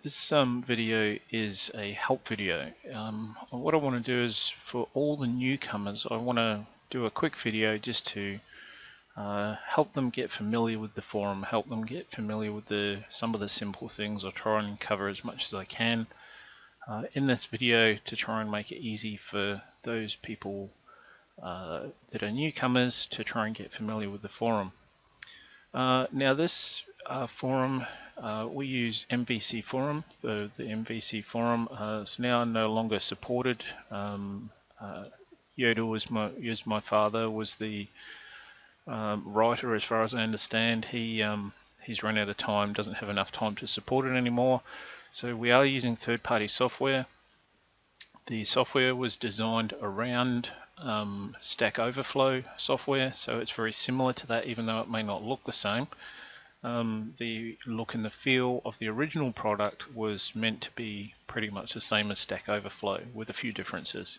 This video is a help video. What I want to do is for all the newcomers, I want to do a quick video just to help them get familiar with the forum, help them get familiar with some of the simple things. I'll try and cover as much as I can in this video to try and make it easy for those people that are newcomers to try and get familiar with the forum. Now this forum, we use MVC Forum. The MVC Forum is now no longer supported. Yoda was my father, was the writer, as far as I understand. He's run out of time, doesn't have enough time to support it anymore. So we are using third-party software. The software was designed around Stack Overflow software, so it's very similar to that, even though it may not look the same. The look and the feel of the original product was meant to be pretty much the same as Stack Overflow, with a few differences.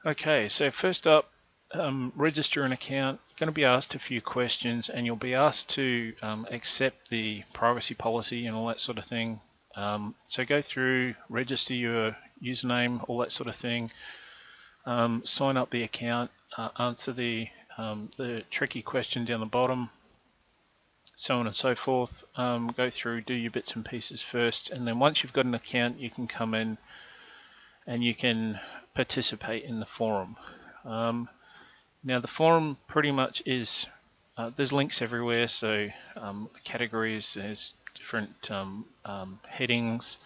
Okay, so first up, register an account. You're going to be asked a few questions, and you'll be asked to accept the privacy policy and all that sort of thing. So go through, register your username, all that sort of thing. Sign up the account, answer the tricky question down the bottom, so on and so forth. Go through, do your bits and pieces first, and then once you've got an account, you can come in and you can participate in the forum. Now the forum pretty much is, there's links everywhere, so categories, there's different headings,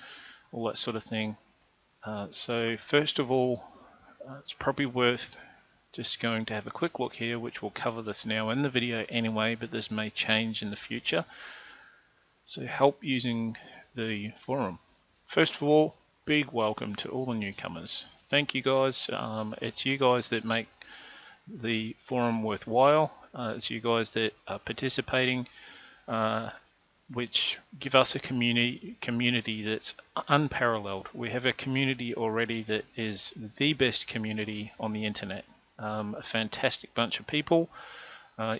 all that sort of thing. So first of all, it's probably worth just going to have a quick look here, which will cover this now in the video anyway, but this may change in the future. So help using the forum. First of all, big welcome to all the newcomers. Thank you guys. It's you guys that make the forum worthwhile. It's you guys that are participating, which give us a community that's unparalleled. We have a community already that is the best community on the internet. A fantastic bunch of people.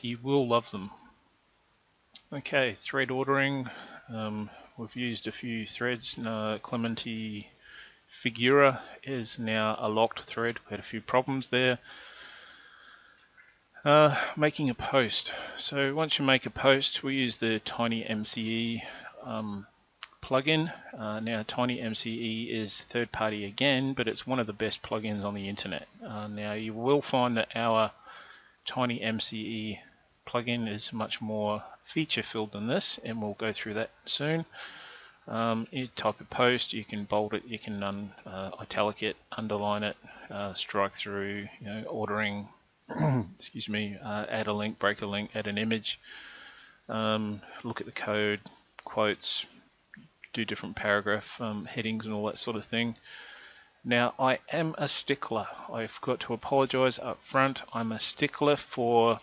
You will love them. Okay, thread ordering. We've used a few threads. Clementi Figura is now a locked thread. We had a few problems there. Making a post. So once you make a post, we use the TinyMCE plugin. Now TinyMCE is third party again, but it's one of the best plugins on the internet. Now you will find that our TinyMCE plugin is much more feature filled than this, and we'll go through that soon. You type a post, you can bold it, you can italic it, underline it, strike through, ordering, excuse me, add a link, break a link, add an image, look at the code, quotes, do different paragraph headings and all that sort of thing. Now I am a stickler. I forgot to apologize up front. I'm a stickler for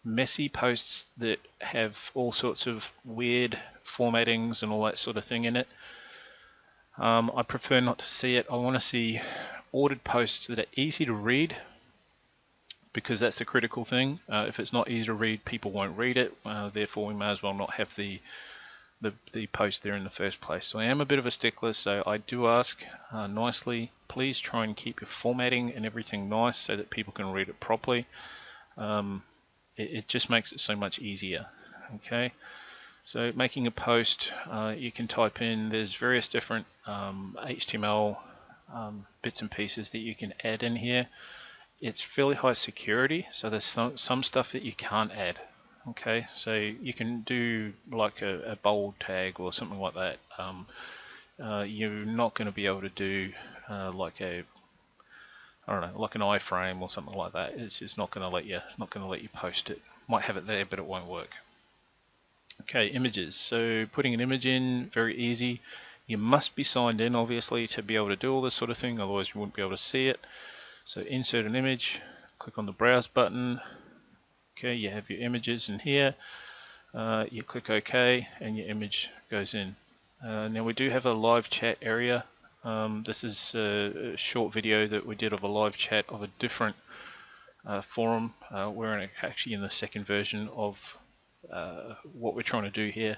messy posts that have all sorts of weird formattings and all that sort of thing in it. I prefer not to see it. I want to see ordered posts that are easy to read, because that's the critical thing. If it's not easy to read, people won't read it. Therefore we may as well not have the post there in the first place. So I am a bit of a stickler, so I do ask nicely, please try and keep your formatting and everything nice so that people can read it properly. It just makes it so much easier. Okay, so making a post, you can type in, there's various different HTML bits and pieces that you can add in here. It's fairly high security, so there's some stuff that you can't add. Okay, so you can do like a bold tag or something like that. You're not going to be able to do like a, I don't know, like an iframe or something like that. It's just not going to let you post it. Might have it there, but it won't work. Okay, images. So putting an image in, very easy. You must be signed in, obviously, to be able to do all this sort of thing. Otherwise, you wouldn't be able to see it. So insert an image. Click on the browse button. Okay, you have your images in here. You click OK, and your image goes in. Now we do have a live chat area. This is a short video that we did of a live chat of a different forum. We're actually in the second version of what we're trying to do here.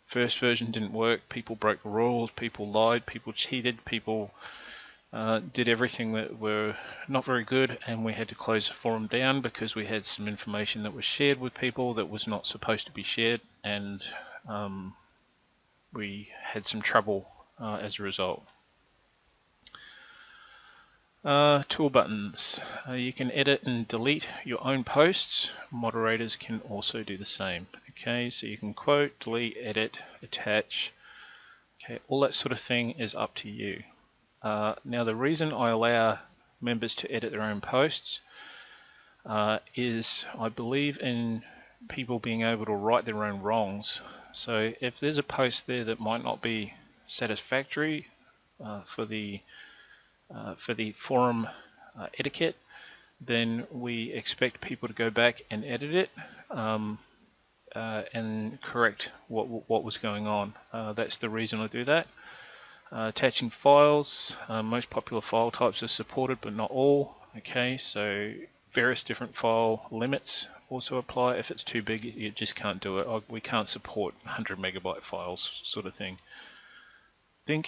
first version didn't work. People broke the rules, people lied, people cheated, people did everything that were not very good, and we had to close the forum down because we had some information that was shared with people that was not supposed to be shared, and we had some trouble as a result. Tool buttons. You can edit and delete your own posts. Moderators can also do the same. Okay, so you can quote, delete, edit, attach. Okay, all that sort of thing is up to you. Now the reason I allow members to edit their own posts is I believe in people being able to right their own wrongs. So if there's a post there that might not be satisfactory for the forum etiquette, then we expect people to go back and edit it and correct what was going on. That's the reason I do that. Attaching files, most popular file types are supported but not all. Okay, so various different file limits also apply. If it's too big, you just can't do it. We can't support 100 megabyte files sort of thing.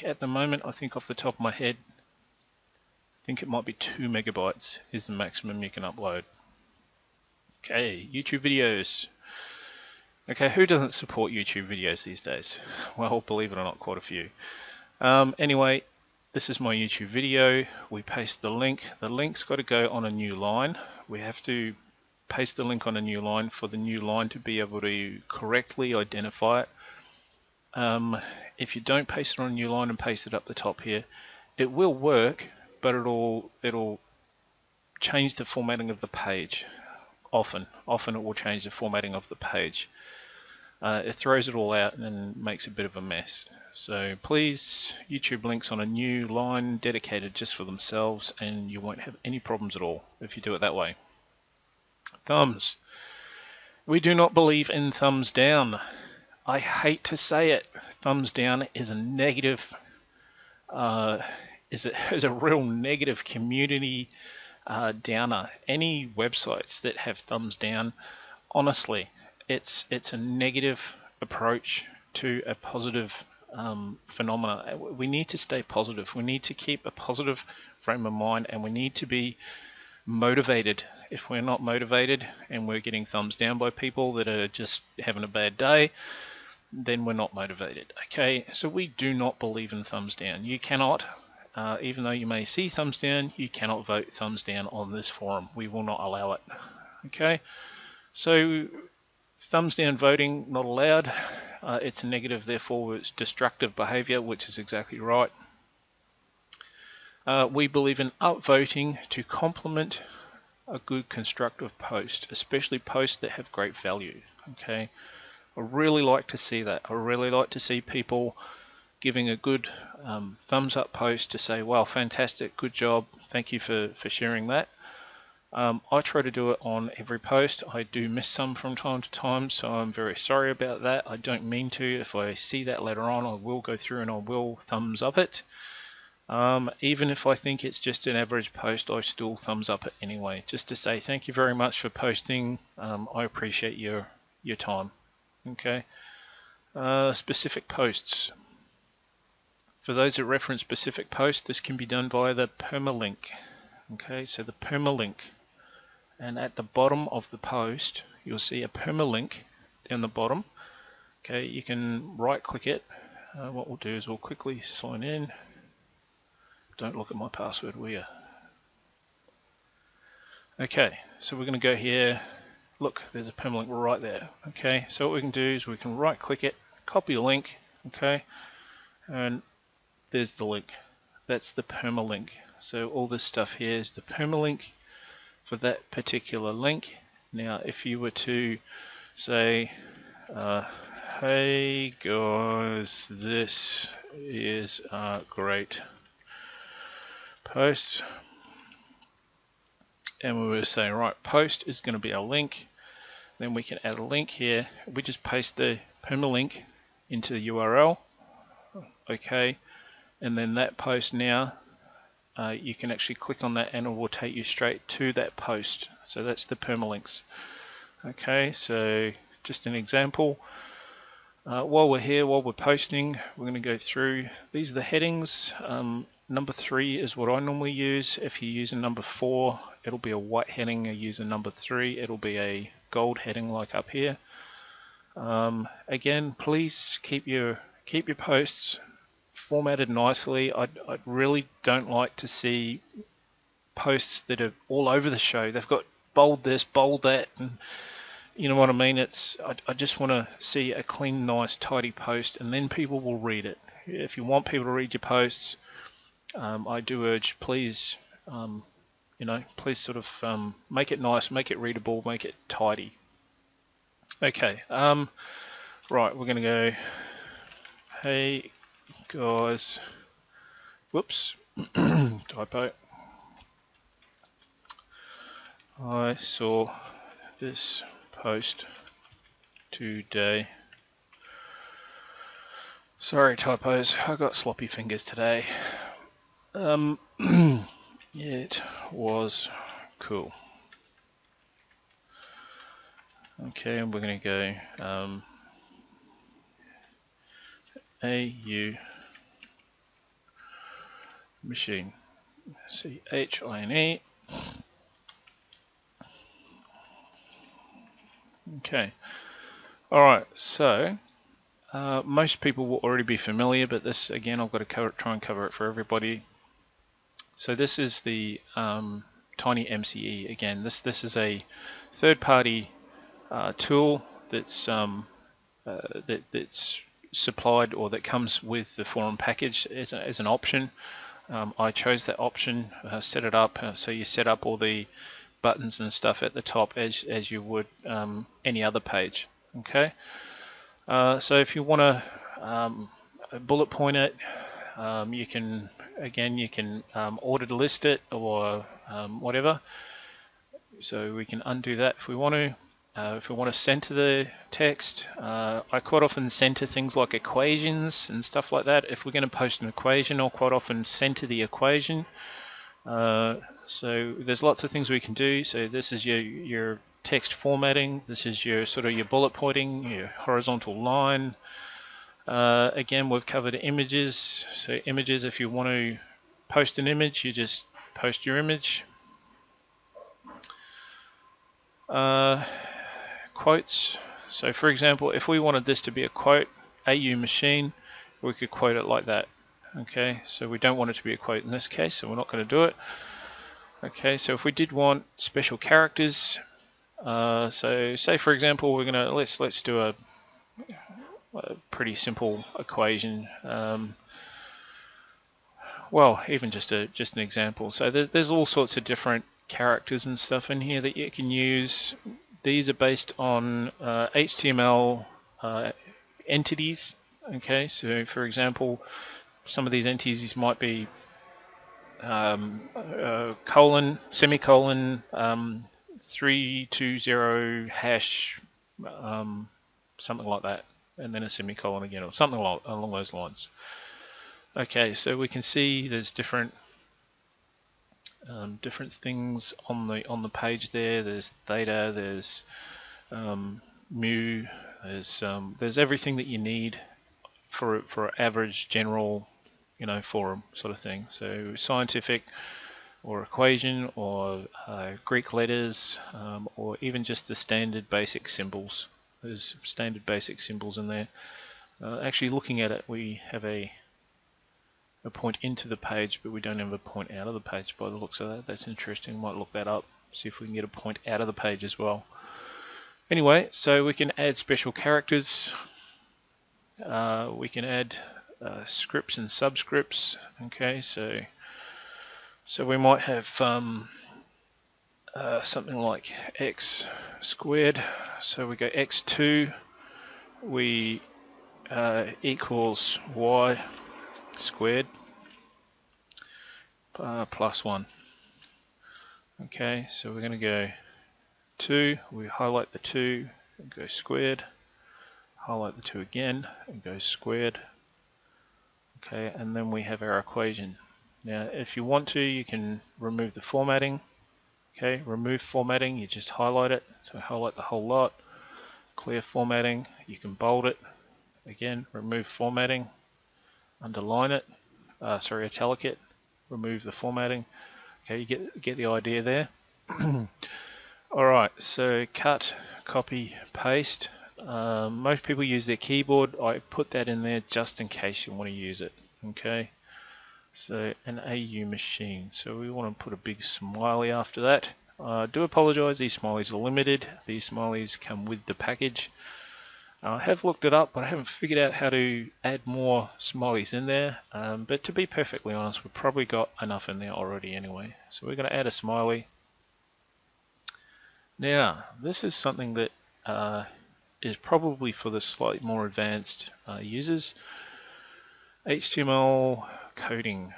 At the moment, I think off the top of my head, I think it might be 2 megabytes is the maximum you can upload. Okay, YouTube videos. Okay, who doesn't support YouTube videos these days? Well, believe it or not, quite a few. Anyway, this is my YouTube video. We paste the link. The link's got to go on a new line. We have to paste the link on a new line for the new line to be able to correctly identify it. If you don't paste it on a new line and paste it up the top here, it will work, but it'll change the formatting of the page. Often it will change the formatting of the page. It throws it all out and makes a bit of a mess. So please, YouTube links on a new line dedicated just for themselves, and you won't have any problems at all if you do it that way. Thumbs. We do not believe in thumbs down. I hate to say it. Thumbs down is a negative, is a real negative community downer. Any websites that have thumbs down, honestly, it's a negative approach to a positive phenomena. We need to stay positive. We need to keep a positive frame of mind, and we need to be motivated. If we're not motivated and we're getting thumbs down by people that are just having a bad day, then we're not motivated. Okay, so we do not believe in thumbs down. You cannot, even though you may see thumbs down, you cannot vote thumbs down on this forum. We will not allow it. Okay, so thumbs down voting not allowed. It's a negative, therefore it's destructive behavior, which is exactly right. We believe in upvoting to complement a good constructive post, especially posts that have great value. Okay, I really like to see that. I really like to see people giving a good thumbs up post to say, wow, fantastic, good job, thank you for sharing that. I try to do it on every post. I do miss some from time to time, so I'm very sorry about that. I don't mean to. If I see that later on, I will go through and I will thumbs up it. Even if I think it's just an average post, I still thumbs up it anyway, just to say thank you very much for posting. I appreciate your time. Okay. Specific posts. For those that reference specific posts, this can be done via the permalink. Okay, so the permalink. And at the bottom of the post, you'll see a permalink down the bottom. Okay, you can right click it. What we'll do is we'll quickly sign in. Don't look at my password, will you? Okay, so we're going to go here. Look, there's a permalink right there. Okay, so what we can do is we can right click it, copy a link, okay, and there's the link. That's the permalink. So all this stuff here is the permalink for that particular link. Now, if you were to say, hey guys, this is a great post, and we were to say, right, post is going to be a link, then we can add a link here. We just paste the permalink into the URL, okay, and then that post now, you can actually click on that and it will take you straight to that post. So that's the permalinks. Okay, so just an example. While we're here, while we're posting, we're going to go through. These are the headings. Number 3 is what I normally use. If you use a number 4, it'll be a white heading. You use a number 3, it'll be a gold heading like up here. Again, please keep your posts formatted nicely. I really don't like to see posts that are all over the show. They've got bold this, bold that, and you know what I mean? I just want to see a clean, nice, tidy post, and then people will read it. If you want people to read your posts, I do urge, please, please sort of make it nice, make it readable, make it tidy. Okay, right, we're going to go, hey guys, whoops, typo. I saw this post today. Sorry, typos. I got sloppy fingers today. It was cool. Okay, and we're going to go AU machine. CHINE. Okay. Alright, so most people will already be familiar, but this, again, I've got to try and cover it for everybody. So this is the Tiny MCE. Again, this is a third-party tool that's that's supplied, or that comes with the forum package as an option. I chose that option, set it up, so you set up all the buttons and stuff at the top as you would any other page. Okay. So if you want to bullet point it, you can order to list it, or whatever. So we can undo that if we want to. If we want to center the text, I quite often center things like equations and stuff like that. If we're going to post an equation, I'll quite often center the equation. So there's lots of things we can do. So this is your text formatting. This is your sort of your bullet pointing, your horizontal line. Again, we've covered images. So images, if you want to post an image, you just post your image. Quotes. So for example, if we wanted this to be a quote, AU machine, we could quote it like that. Okay, so we don't want it to be a quote in this case, so we're not going to do it. Okay, so if we did want special characters, so say for example, we're gonna let's do a pretty simple equation. Well, even just an example. So there's all sorts of different characters and stuff in here that you can use. These are based on HTML entities. Okay, so for example, some of these entities might be colon, semicolon, 320 hash, something like that, and then a semicolon again, or something along those lines. Okay, so we can see there's different things on the page there. There's theta, there's mu, there's everything that you need for an average general, forum sort of thing. So scientific, or equation, or Greek letters, or even just the standard basic symbols. There's standard basic symbols in there. Actually, looking at it, we have a point into the page, but we don't have a point out of the page by the looks of that. That's interesting. Might look that up, see if we can get a point out of the page as well. Anyway, so we can add special characters. We can add scripts and subscripts. Okay, so we might have something like x squared. So we go x2, we equals y squared plus 1. Okay, so we're going to go 2, we highlight the 2 and go squared, highlight the 2 again and go squared. Okay, and then we have our equation. Now if you want to, you can remove the formatting. Okay, remove formatting, you just highlight it, so highlight the whole lot. Clear formatting, you can bold it. again, remove formatting, underline it, italic it, remove the formatting. Okay, you get the idea there. Alright, so cut, copy, paste. Most people use their keyboard. I put that in there just in case you want to use it. Okay, so an AU machine. So we want to put a big smiley after that. I do apologise, these smileys are limited. These smileys come with the package. I have looked it up, but I haven't figured out how to add more smileys in there. But to be perfectly honest, we've probably got enough in there already anyway. So we're going to add a smiley. Now, this is something that is probably for the slightly more advanced users. HTML coding.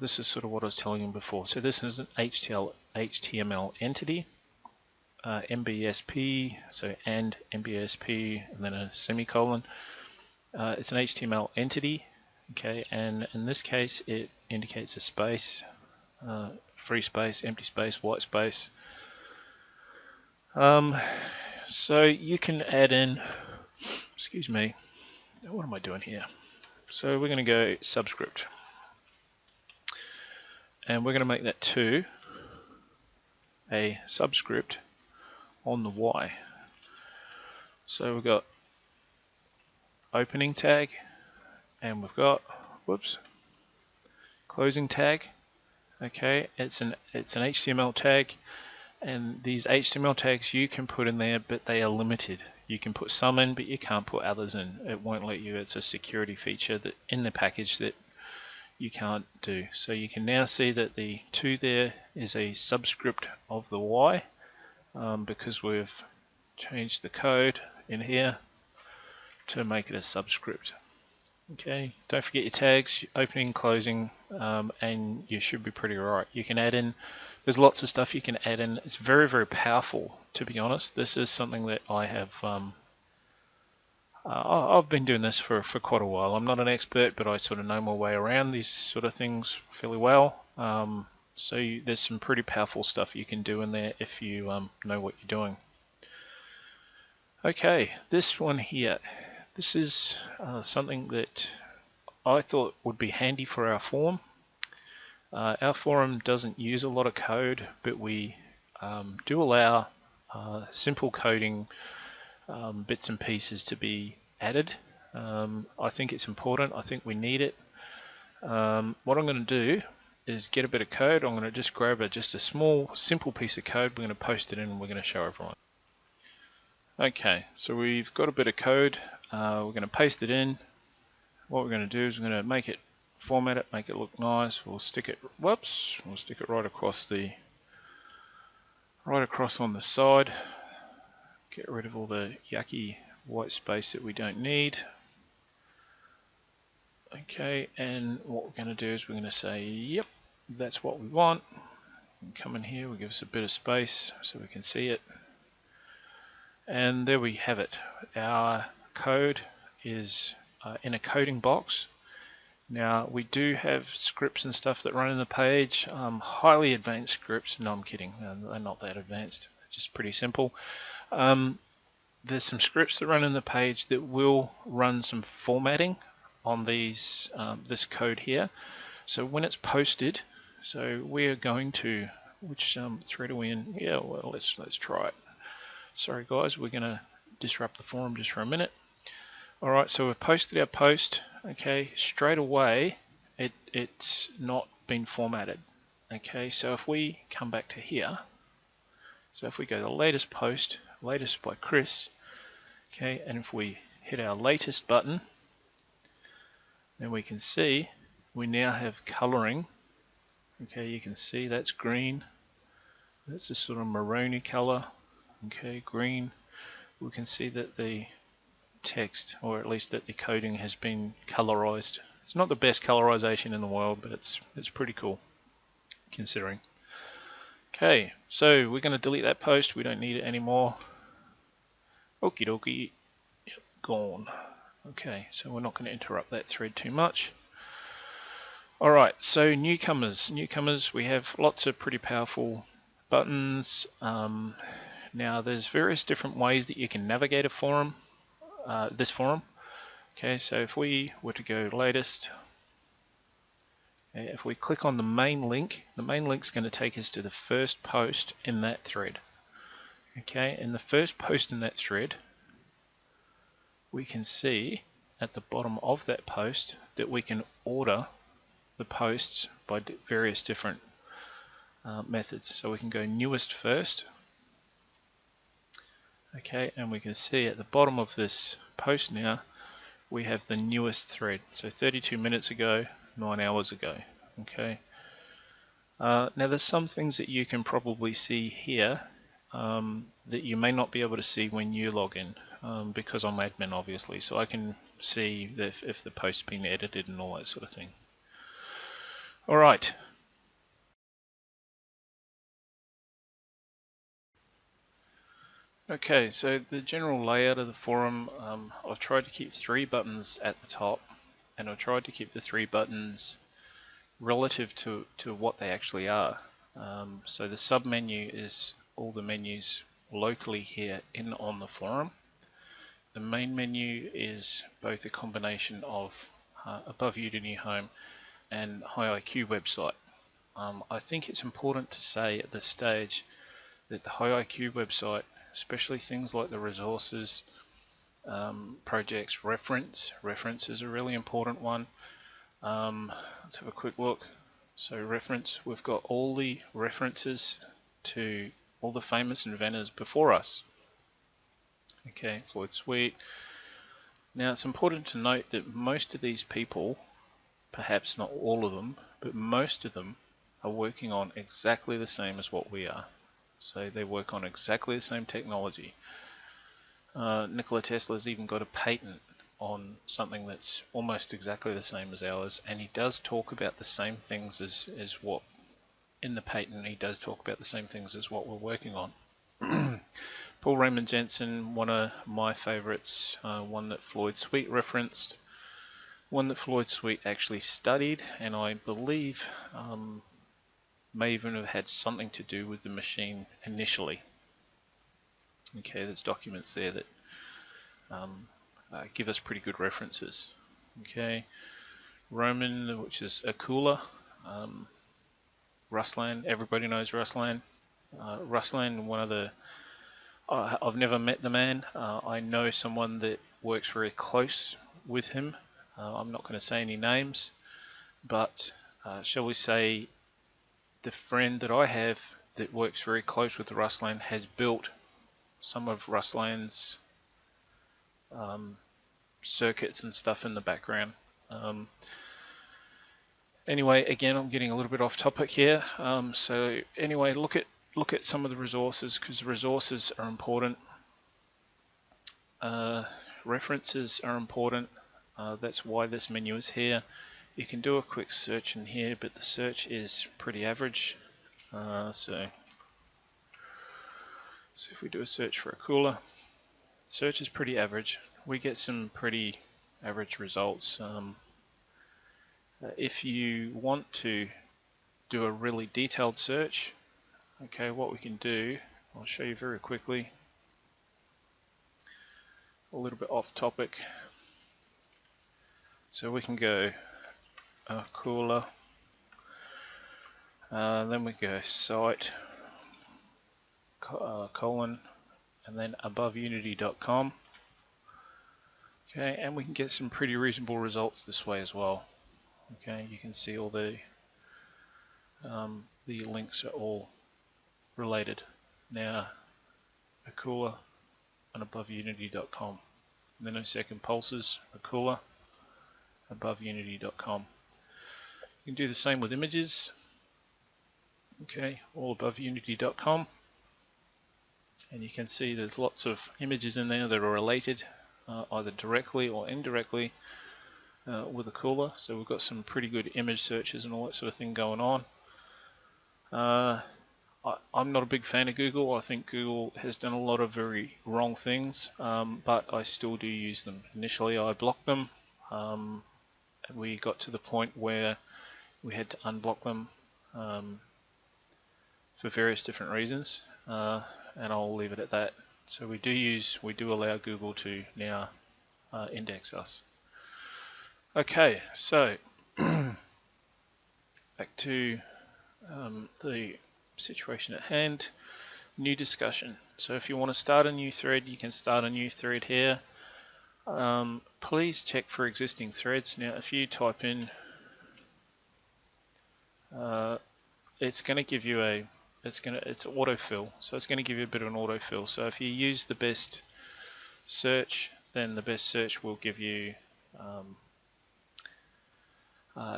This is sort of what I was telling you before. So this is an HTML entity. MBSP, so and MBSP, and then a semicolon. It's an HTML entity, okay, and in this case it indicates a space, free space, empty space, white space. So you can add in, excuse me, what am I doing here? So we're going to go subscript, and we're going to make that to a subscript on the Y. So we've got opening tag, and we've got closing tag. Okay, it's an HTML tag, and these HTML tags you can put in there, but they are limited. You can put some in, but you can't put others in. It won't let you. It's a security feature that in the package that you can't do. So you can now see that the to there is a subscript of the Y, because we've changed the code in here to make it a subscript. Okay, don't forget your tags, opening, closing, and you should be pretty right. You can add in, there's lots of stuff you can add in. It's very, very powerful, to be honest. This is something that I have, I've been doing this for quite a while. I'm not an expert, but I sort of know my way around these sort of things fairly well. There's some pretty powerful stuff you can do in there if you know what you're doing. Okay, this one here. This is something that I thought would be handy for our forum. Our forum doesn't use a lot of code, but we do allow simple coding bits and pieces to be added. I think it's important. I think we need it. What I'm going to do is get a bit of code. I'm going to just grab just a small, simple piece of code. We're going to post it in and we're going to show everyone. Okay, so we've got a bit of code. We're going to paste it in. What we're going to do is we're going to make it, format it, make it look nice. We'll stick it, we'll stick it right across on the side. Get rid of all the yucky white space that we don't need. Okay, and what we're going to do is we're going to say, yep, that's what we want. Come in here, we'll give us a bit of space so we can see it. And there we have it. Our code is in a coding box. Now we do have scripts and stuff that run in the page, highly advanced scripts. No, I'm kidding, they're not that advanced, just pretty simple. There's some scripts that run in the page that will run some formatting on these this code here. So when it's posted, so we're going to, which thread are we in? Yeah, well, let's try it. Sorry guys, we're going to disrupt the forum just for a minute. Alright, so we've posted our post. Okay, straight away it's not been formatted. Okay, so if we come back to here, so if we go to the latest post, latest by Chris, okay, and if we hit our latest button, then we can see we now have coloring. Okay, you can see that's green. That's a sort of maroony color. Okay, green. We can see that the text, or at least that the coding, has been colorized. It's not the best colorization in the world, but it's pretty cool considering. Okay, so we're going to delete that post. We don't need it anymore. Okie dokie. Yep, gone. Okay, so we're not going to interrupt that thread too much. Alright, so newcomers. We have lots of pretty powerful buttons. Now there's various different ways that you can navigate a forum, this forum. Okay, so if we were to go latest, if we click on the main link's going to take us to the first post in that thread. Okay, in the first post in that thread, we can see at the bottom of that post that we can order the posts by various different methods. So we can go newest first. Okay, and we can see at the bottom of this post now we have the newest thread. So 32 minutes ago, 9 hours ago. Okay. Now there's some things that you can probably see here that you may not be able to see when you log in, because I'm admin obviously, so I can see if the post's been edited and all that sort of thing. Alright. Okay, so the general layout of the forum, I've tried to keep 3 buttons at the top, and I've tried to keep the 3 buttons relative to what they actually are. So the sub menu is all the menus locally here in on the forum. The main menu is both a combination of Above Udemy Home and HiIQ website. I think it's important to say at this stage that the HiIQ website, especially things like the resources, projects, reference is a really important one. Let's have a quick look. So reference, we've got all the references to all the famous inventors before us. Okay, Floyd Sweet. Now it's important to note that most of these people, perhaps not all of them, but most of them are working on exactly the same as what we are. So they work on exactly the same technology. Nikola Tesla's even got a patent on something that's almost exactly the same as ours, and he does talk about the same things as what in the patent. He does talk about the same things as what we're working on. Paul Raymond Jensen, one of my favorites, one that Floyd Sweet referenced, one that Floyd Sweet actually studied, and I believe may even have had something to do with the machine initially. Okay, there's documents there that give us pretty good references. Okay, Roman, which is Akula, Ruslan, everybody knows Ruslan. Ruslan, one of the, I've never met the man. I know someone that works very close with him. I'm not going to say any names, but shall we say the friend that I have that works very close with Ruslan has built some of Ruslan's circuits and stuff in the background. Anyway, again, I'm getting a little bit off topic here. So anyway, look at some of the resources, because resources are important. References are important. That's why this menu is here. You can do a quick search in here, but the search is pretty average. So if we do a search for Akula, search is pretty average. We get some pretty average results. If you want to do a really detailed search, okay, what we can do, I'll show you very quickly. A little bit off topic. So we can go Akula, then we go site, colon, and then aboveunity.com. Okay, and we can get some pretty reasonable results this way as well. Okay, you can see all the links are all related. Now, Akula and aboveunity.com. Nanosecond pulses, Akula, aboveunity.com. You can do the same with images. Okay, all aboveunity.com. And you can see there's lots of images in there that are related, either directly or indirectly with Akula. So we've got some pretty good image searches and all that sort of thing going on. I'm not a big fan of Google. I think Google has done a lot of very wrong things, but I still do use them. Initially I blocked them. We got to the point where we had to unblock them for various different reasons, and I'll leave it at that. So we do allow Google to now index us. Okay, so back to the situation at hand. New discussion. So if you want to start a new thread, you can start a new thread here. Please check for existing threads. Now, if you type in, it's going to give you it's autofill. So it's going to give you a bit of an autofill. So if you use the best search, then the best search will give you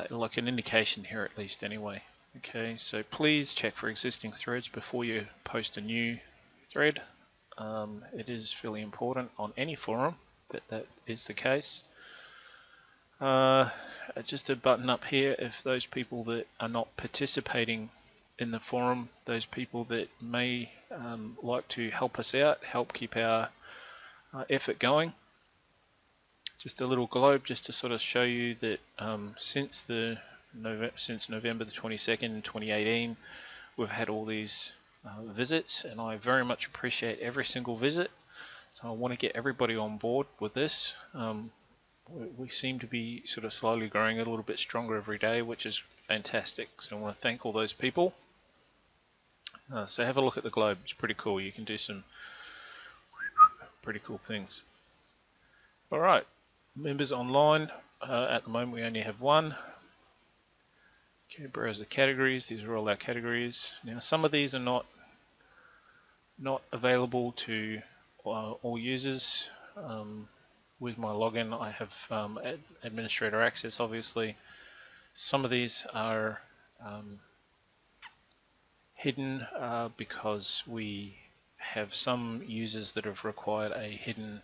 like an indication here at least anyway. Okay, so please check for existing threads before you post a new thread. It is fairly important on any forum that is the case. Just a button up here if those people that are not participating in the forum, those people that may like to help us out, help keep our effort going. Just a little globe just to sort of show you that since November the 22nd, 2018, we've had all these visits, and I very much appreciate every single visit. So I want to get everybody on board with this. We seem to be sort of slowly growing a little bit stronger every day, which is fantastic. So I want to thank all those people. So have a look at the globe. It's pretty cool. You can do some pretty cool things. All right. Members online, at the moment we only have one. Okay, browse the categories. These are all our categories. Now some of these are not available to all users. With my login I have administrator access obviously. Some of these are hidden because we have some users that have required a hidden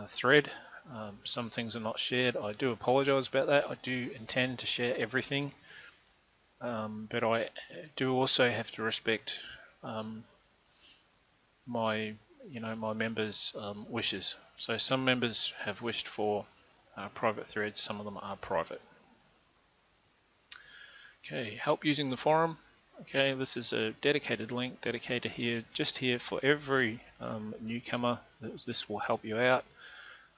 thread. Some things are not shared. I do apologize about that. I do intend to share everything, but I do also have to respect my members' wishes. So some members have wished for private threads. Some of them are private. Okay, help using the forum. Okay, this is a dedicated link, dedicated here, just here for every newcomer. This will help you out.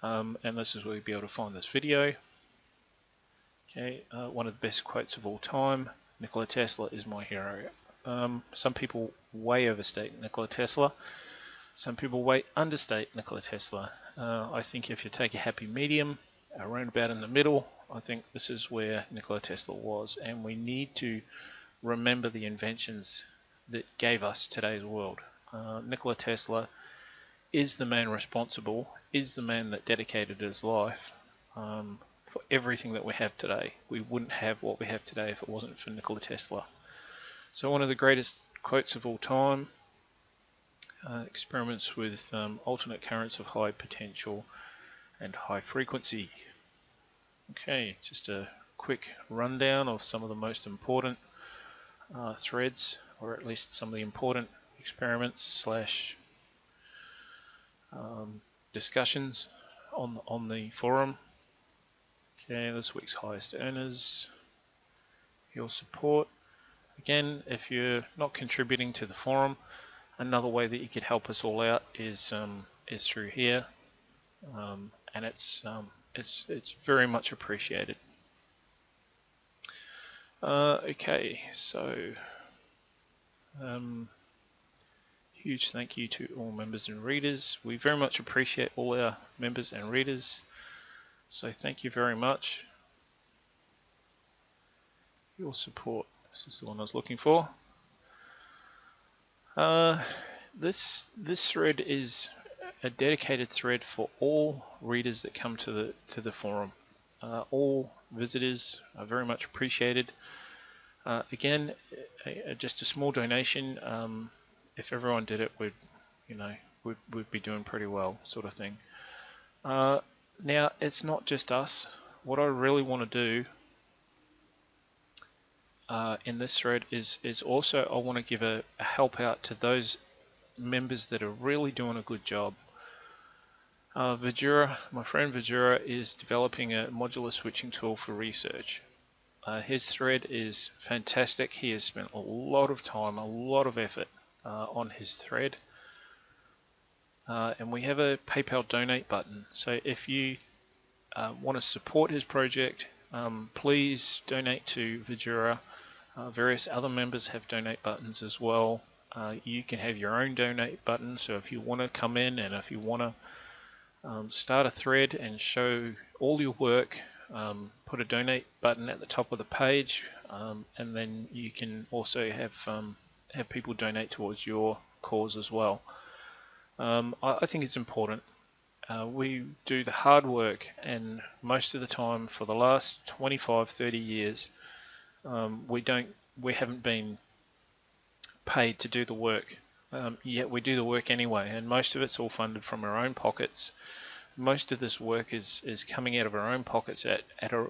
And this is where you'll be able to find this video. Okay, one of the best quotes of all time, Nikola Tesla is my hero. Some people way overstate Nikola Tesla. Some people way understate Nikola Tesla. I think if you take a happy medium, around about in the middle, I think this is where Nikola Tesla was. And we need to remember the inventions that gave us today's world. Nikola Tesla is the man responsible, is the man that dedicated his life for everything that we have today. We wouldn't have what we have today if it wasn't for Nikola Tesla. So one of the greatest quotes of all time, experiments with alternate currents of high potential and high frequency. Okay, just a quick rundown of some of the most important threads, or at least some of the important experiments slash discussions on the forum. Okay, this week's highest earners, your support. Again, if you're not contributing to the forum, another way that you could help us all out is through here, and it's very much appreciated. Okay, so huge thank you to all members and readers. We very much appreciate all our members and readers. So thank you very much. Your support. This is the one I was looking for. This thread is a dedicated thread for all readers that come to the forum. All visitors are very much appreciated. Again, just a small donation. If everyone did it, we'd be doing pretty well, sort of thing. Now, it's not just us. What I really want to do in this thread is also I want to give a help out to those members that are really doing a good job. Vajura, my friend Vajura, is developing a modular switching tool for research. His thread is fantastic. He has spent a lot of time, a lot of effort on his thread. And we have a PayPal donate button. So if you want to support his project, please donate to Vidura. Various other members have donate buttons as well. You can have your own donate button, so if you want to come in and if you want to start a thread and show all your work, put a donate button at the top of the page, and then you can also have people donate towards your cause as well. I think it's important. We do the hard work, and most of the time for the last 25-30 years we haven't been paid to do the work, yet we do the work anyway, and most of it's all funded from our own pockets. Most of this work is coming out of our own pockets at our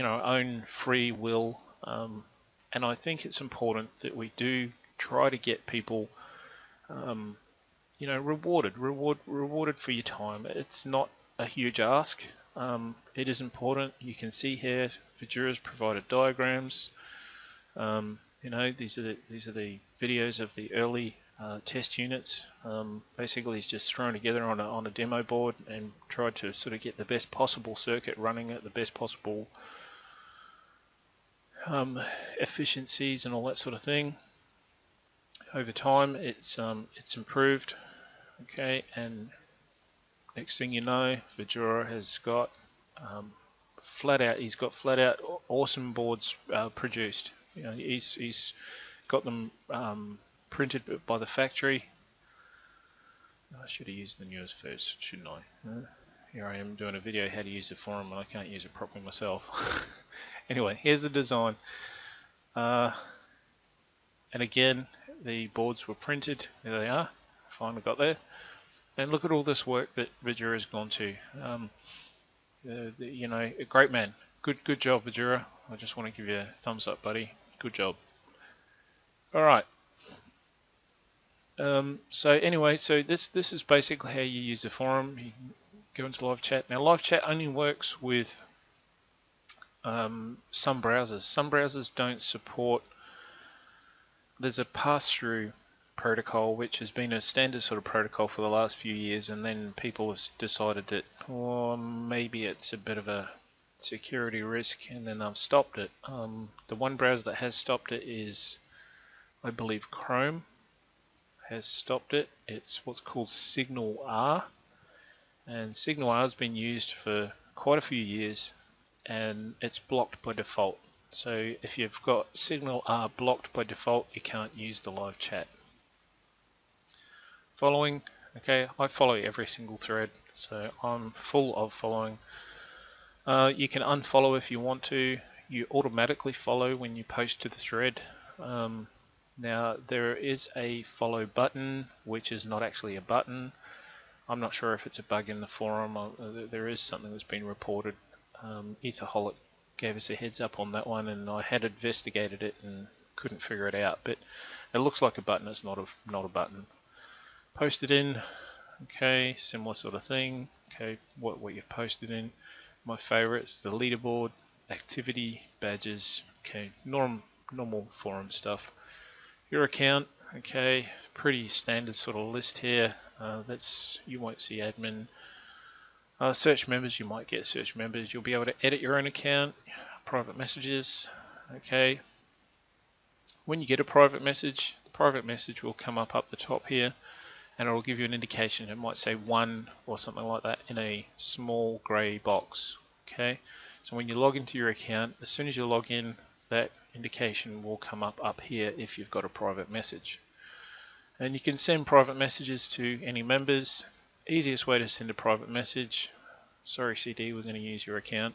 own free will, and I think it's important that we do try to get people rewarded for your time. It's not a huge ask. It is important. You can see here Vidura's provided diagrams. These are the videos of the early test units. Basically, he's just thrown together on a demo board and tried to sort of get the best possible circuit running at the best possible efficiencies and all that sort of thing. Over time, it's improved. Okay, and next thing you know, Vidura has got flat out awesome boards produced. He's got them printed by the factory. I should have used the newest first, shouldn't I? Here I am doing a video how to use the forum and I can't use it properly myself. Anyway, here's the design. And again, the boards were printed. There they are. Finally got there. And look at all this work that Vidura has gone to. A great man. Good job, Vidura. I just want to give you a thumbs up, buddy. Good job. Alright. So anyway, this is basically how you use the forum. You can go into live chat. Now live chat only works with some browsers. Some browsers don't support. There's a pass-through protocol which has been a standard sort of protocol for the last few years, and then people have decided that maybe it's a bit of a security risk, and then I've stopped it. The one browser that has stopped it is, I believe, Chrome has stopped it. It's what's called SignalR, and SignalR has been used for quite a few years, and it's blocked by default. So if you've got SignalR blocked by default, you can't use the live chat. Following, okay, I follow every single thread, so I'm full of following. You can unfollow if you want to. You automatically follow when you post to the thread. Now there is a follow button, which is not actually a button. I'm not sure if it's a bug in the forum. There is something that's been reported. Etherholic gave us a heads up on that one, and I had investigated it and couldn't figure it out. But it looks like a button. It's not a button. Posted in. Okay, similar sort of thing. Okay, what you've posted in. My favorites: the leaderboard, activity, badges. Okay, normal forum stuff. Your account. Okay, pretty standard sort of list here. You won't see admin. Search members, you might get search members. You'll be able to edit your own account. Private messages. Okay. When you get a private message, the private message will come up the top here, and it will give you an indication. It might say 1 or something like that in a small grey box. Okay. So when you log into your account, as soon as you log in, that indication will come up here if you've got a private message. And you can send private messages to any members. Easiest way to send a private message. Sorry CD, we're going to use your account.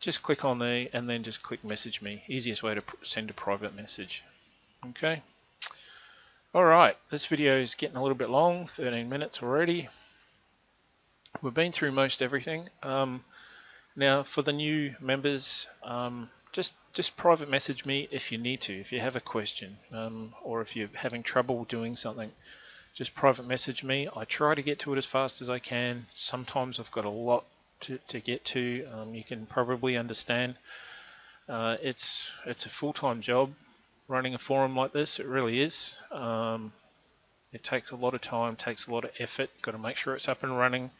Just click on there and then just click message me. Easiest way to send a private message. Okay. Alright, this video is getting a little bit long, 13 minutes already. We've been through most everything. Now for the new members, just private message me if you need to, if you have a question, or if you're having trouble doing something. Just private message me. I try to get to it as fast as I can. Sometimes I've got a lot to get to. You can probably understand. It's a full-time job running a forum like this. It really is. It takes a lot of time, takes a lot of effort. Got to make sure it's up and running.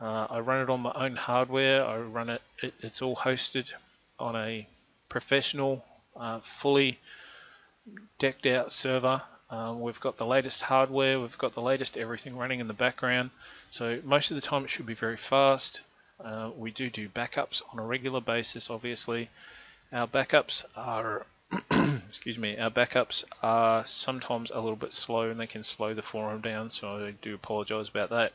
I run it on my own hardware. I run it's all hosted on a professional, fully decked out server. We've got the latest hardware, we've got the latest everything running in the background. So most of the time it should be very fast. We do backups on a regular basis, obviously. Our backups are excuse me, our backups are sometimes a little bit slow and they can slow the forum down, so I do apologize about that.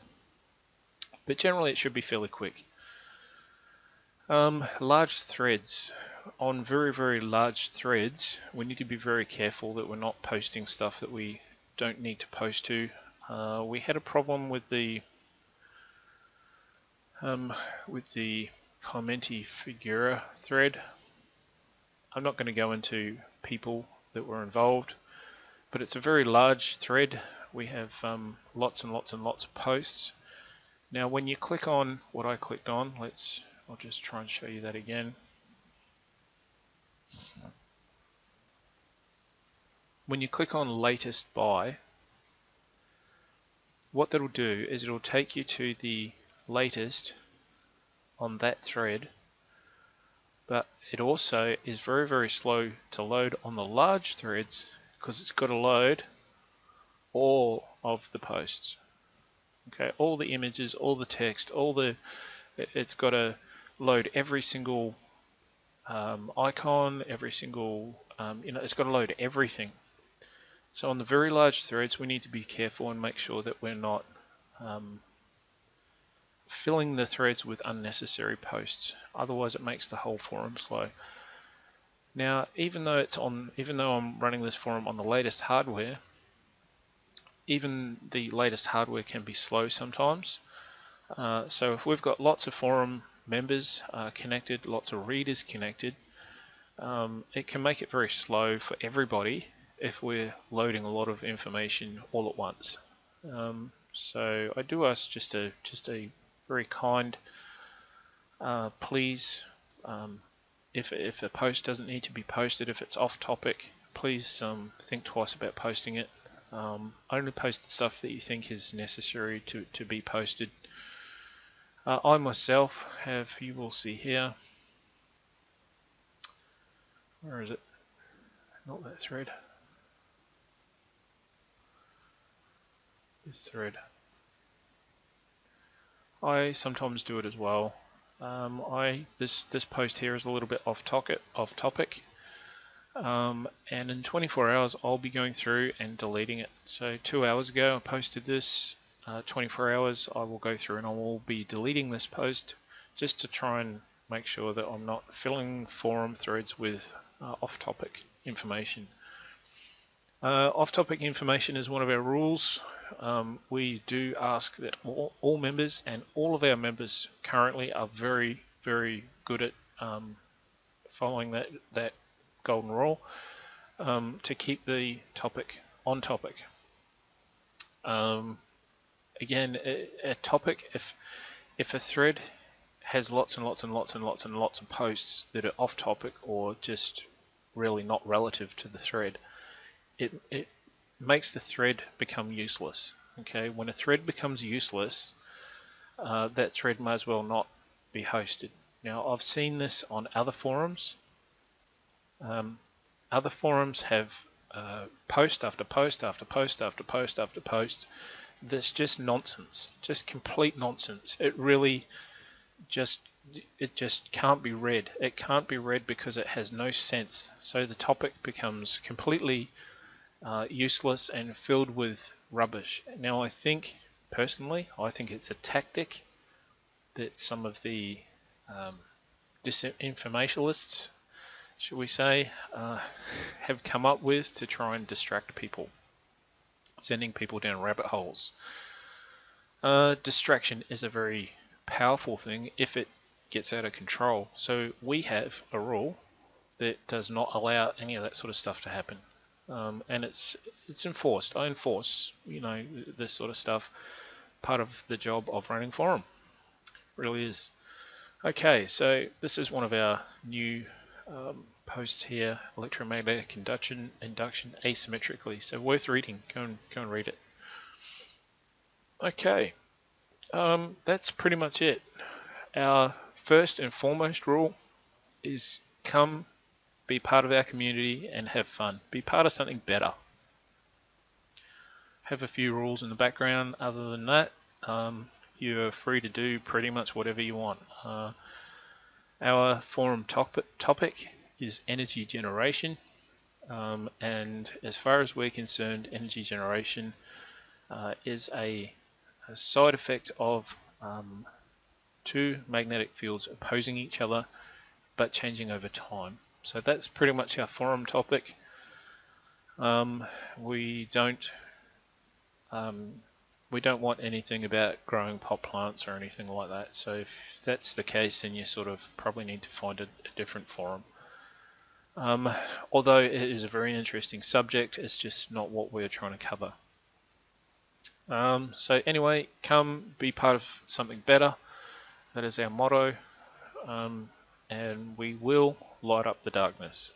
But generally it should be fairly quick. Large threads. On very, very large threads, we need to be very careful that we're not posting stuff that we don't need to post to. We had a problem with the Clementi Figura thread. I'm not going to go into people that were involved, but it's a very large thread. We have lots and lots and lots of posts. Now when you click on what I clicked on, I'll just try and show you that again. When you click on latest by, what that'll do is it'll take you to the latest on that thread, but it also is very, very slow to load on the large threads because it's got to load all of the posts. Okay, all the images, all the text, it's got to load every single icon, every single, it's got to load everything. So on the very large threads, we need to be careful and make sure that we're not filling the threads with unnecessary posts. Otherwise, it makes the whole forum slow. Now, even though I'm running this forum on the latest hardware, even the latest hardware can be slow sometimes. So if we've got lots of forum members connected, lots of readers connected, it can make it very slow for everybody if we're loading a lot of information all at once. So I do ask just a very kind please, if a post doesn't need to be posted, if it's off topic, please think twice about posting it. Only post the stuff that you think is necessary to be posted. I myself have, you will see here, where is it? Not that thread. This thread. I sometimes do it as well. This post here is a little bit off topic. And in 24 hours I'll be going through and deleting it. So 2 hours ago I posted this. 24 hours I will go through and I will be deleting this post just to try and make sure that I'm not filling forum threads with off-topic information. Off-topic information is one of our rules. We do ask that all members, and all of our members currently are very, very good at following that golden rule, to keep the topic on topic. Again, a topic, if a thread has lots and lots and lots and lots and lots of posts that are off topic or just really not relative to the thread, it makes the thread become useless. Okay, when a thread becomes useless, that thread may as well not be hosted. Now, I've seen this on other forums. Other forums have post after post after post after post after post. That's just nonsense, just complete nonsense. It just can't be read. It can't be read because it has no sense. So the topic becomes completely useless and filled with rubbish. Now, personally, I think it's a tactic that some of the disinformationalists, should we say, have come up with to try and distract people, sending people down rabbit holes. Distraction is a very powerful thing if it gets out of control. So we have a rule that does not allow any of that sort of stuff to happen. And it's enforced. I enforce, this sort of stuff. Part of the job of running forum. Really is. Okay, so this is one of our new posts here, electromagnetic induction asymmetrically. So worth reading. Go and read it. Okay, That's pretty much it. Our first and foremost rule is come, be part of our community and have fun. Be part of something better. Have a few rules in the background. Other than that, you're free to do pretty much whatever you want. Our forum topic is energy generation. And as far as we're concerned, energy generation is a side effect of two magnetic fields opposing each other but changing over time. So that's pretty much our forum topic. We don't want anything about growing pot plants or anything like that. So if that's the case, then you sort of probably need to find a different forum. Although it is a very interesting subject, it's just not what we're trying to cover. So anyway, come be part of something better. That is our motto. And we will light up the darkness.